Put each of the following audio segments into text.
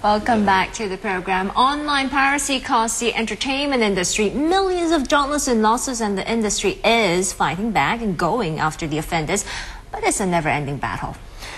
Welcome back to the program. Online piracy costs the entertainment industry millions of dollars in losses, and the industry is fighting back and going after the offenders. But it's a never-ending battle.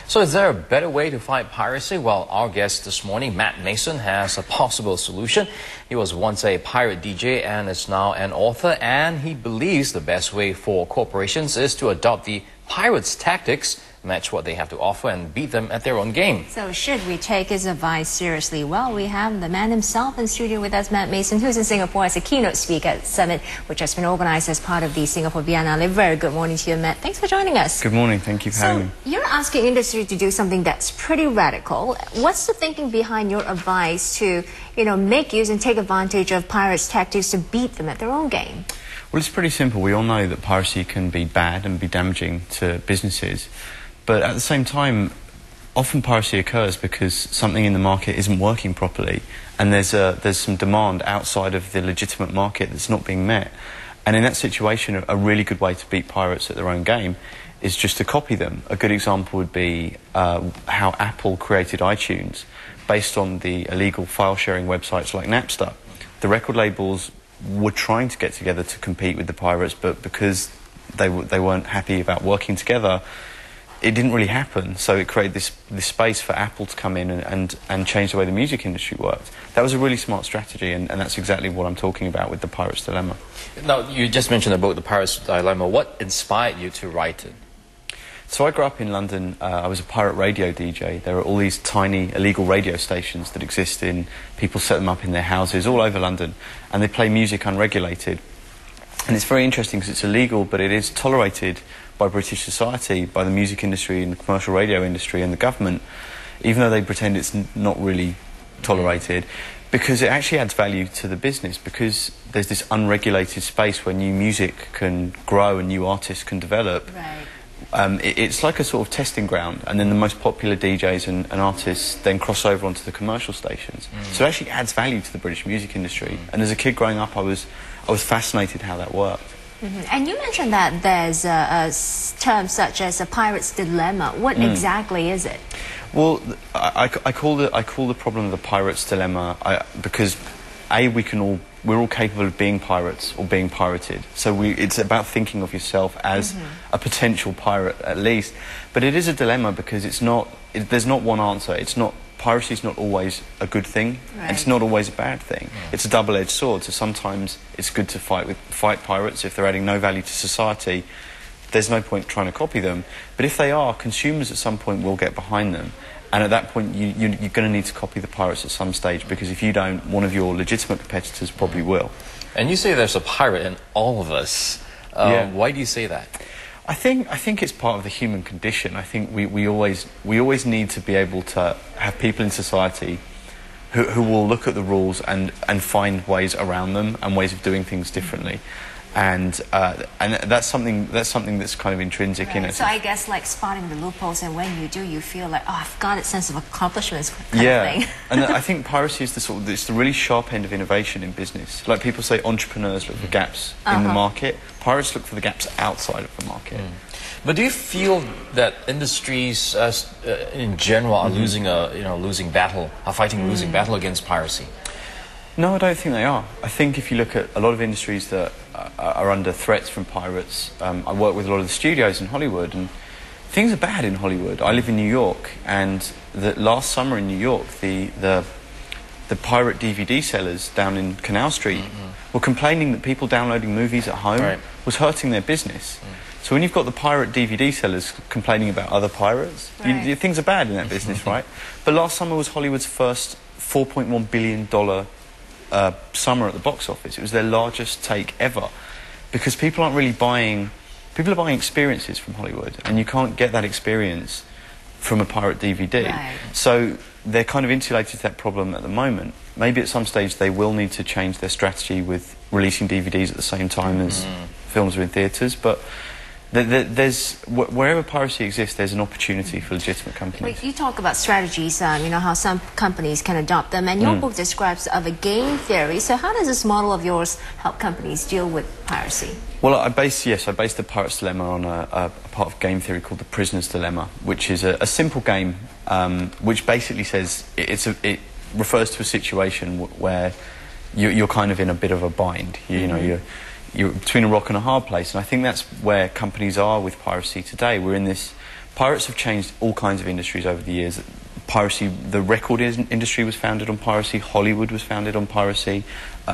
So is there a better way to fight piracy? Well, our guest this morning, Matt Mason, has a possible solution. He was once a pirate DJ and is now an author, and he believes the best way for corporations is to adopt the pirates' tactics, match what they have to offer, and beat them at their own game. So should we take his advice seriously? Well, we have the man himself in studio with us, Matt Mason, who's in Singapore as a keynote speaker at the summit, which has been organized as part of the Singapore Biennale. Very good morning to you, Matt. Thanks for joining us. Good morning. Thank you for having me. You're asking industry to do something that's pretty radical. What's the thinking behind your advice to, make use and take advantage of pirates' tactics to beat them at their own game? Well, it's pretty simple. We all know that piracy can be bad and be damaging to businesses. But at the same time, often piracy occurs because something in the market isn't working properly, and there's some demand outside of the legitimate market that's not being met. And in that situation, a really good way to beat pirates at their own game is just to copy them. A good example would be how Apple created iTunes based on the illegal file-sharing websites like Napster. The record labels were trying to get together to compete with the pirates, but because they weren't happy about working together, it didn't really happen. So it created this space for Apple to come in and change the way the music industry worked. That was a really smart strategy, and that's exactly what I'm talking about with the Pirates Dilemma. Now, you just mentioned the book, The Pirates Dilemma. What inspired you to write it? So I grew up in London. I was a pirate radio DJ. There are all these tiny illegal radio stations that exist people set them up in their houses all over London, and they play music unregulated. And it's very interesting because it's illegal, but it is tolerated by British society, by the music industry and the commercial radio industry and the government, even though they pretend it's not really tolerated, because it actually adds value to the business, because there's this unregulated space where new music can grow and new artists can develop. Right. It's like a sort of testing ground, and then the most popular DJs and artists then cross over onto the commercial stations. So it actually adds value to the British music industry. And as a kid growing up, I was fascinated how that worked. And you mentioned that there's a term such as a pirate's dilemma. What exactly is it? Well, I call the problem the pirate's dilemma because we're all capable of being pirates or being pirated. So it's about thinking of yourself as a potential pirate at least. But it is a dilemma because there's not one answer. Piracy is not always a good thing. Right. It's not always a bad thing. It's a double-edged sword. So sometimes it's good to fight pirates if they're adding no value to society. There's no point trying to copy them. But if they are, consumers at some point will get behind them. And at that point, you're going to need to copy the pirates at some stage, because if you don't, one of your legitimate competitors probably will. And you say there's a pirate in all of us. Yeah. Why do you say that? I think it's part of the human condition. I think we always need to be able to have people in society who will look at the rules and find ways around them and ways of doing things differently. And that's something that's kind of intrinsic in it. So I guess like spotting the loopholes, and when you do, you feel like, oh, I've got a sense of accomplishment kind of thing. And I think piracy is it's the really sharp end of innovation in business. Like people say, entrepreneurs look for gaps in the market. Pirates look for the gaps outside of the market. But do you feel that industries in general are losing losing battle against piracy? No, I don't think they are. I think if you look at a lot of industries that are under threats from pirates, I work with a lot of the studios in Hollywood, and things are bad in Hollywood. I live in New York, and last summer in New York, the pirate DVD sellers down in Canal Street were complaining that people downloading movies at home was hurting their business. So when you've got the pirate DVD sellers complaining about other pirates, things are bad in that business, right? But last summer was Hollywood's first $4.1 billion summer at the box office. It was their largest take ever, because people are buying experiences from Hollywood, and you can't get that experience from a pirate DVD. Right. So they're kind of insulated to that problem at the moment. Maybe at some stage they will need to change their strategy with releasing DVDs at the same time as films are in theatres, but wherever piracy exists, there's an opportunity for legitimate companies. You talk about strategies, how some companies can adopt them, and your book describes of a game theory. So how does this model of yours help companies deal with piracy? Well, I base the Pirates Dilemma on a part of game theory called the Prisoner's Dilemma, which is a simple game which basically says refers to a situation where you're kind of in a bit of a bind. You know, you're between a rock and a hard place, and I think that's where companies are with piracy today. We're in this. Pirates have changed all kinds of industries over the years. Piracy, the record industry was founded on piracy. Hollywood was founded on piracy.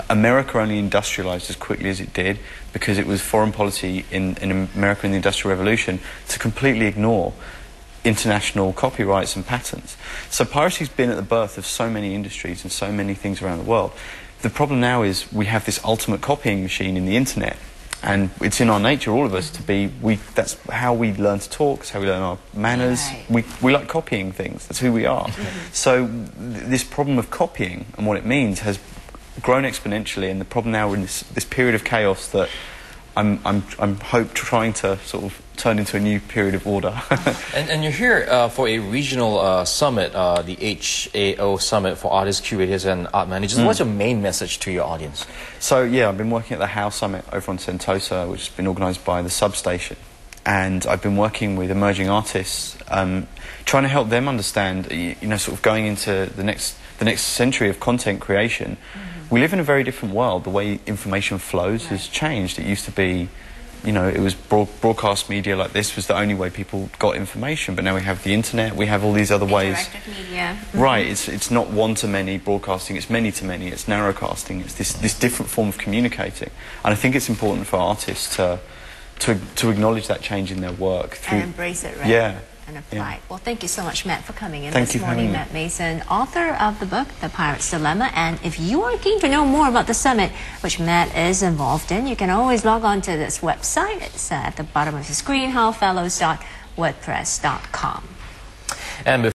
America only industrialized as quickly as it did because it was foreign policy in America in the Industrial Revolution to completely ignore international copyrights and patents. So piracy's been at the birth of so many industries and so many things around the world. The problem now is we have this ultimate copying machine in the internet, and it's in our nature, all of us, to be. That's how we learn to talk. It's how we learn our manners. Right. We like copying things. That's who we are. So this problem of copying and what it means has grown exponentially, and the problem now we're in this period of chaos that I'm trying to sort of turn into a new period of order. and you're here for a regional summit, the HAO Summit for Artists, Curators and Art Managers. What's your main message to your audience? So yeah, I've been working at the HAO Summit over on Sentosa, which has been organised by the Substation, and I've been working with emerging artists, trying to help them understand, you know, sort of going into the next century of content creation. We live in a very different world. The way information flows has changed. It used to be, you know, it was broadcast media like this was the only way people got information, but now we have the internet, we have all these other ways. Interactive media. Right, it's not one-to-many broadcasting, it's many-to-many, it's narrowcasting, it's this different form of communicating. And I think it's important for artists to acknowledge that change in their work. And embrace it, right? Yeah. And apply. Well, thank you so much, Matt, for coming in Thank this you for morning. having me. Matt Mason, author of the book, The Pirate's Dilemma. And if you are keen to know more about the summit, which Matt is involved in, you can always log on to this website. It's at the bottom of the screen, howfellows.wordpress.com. And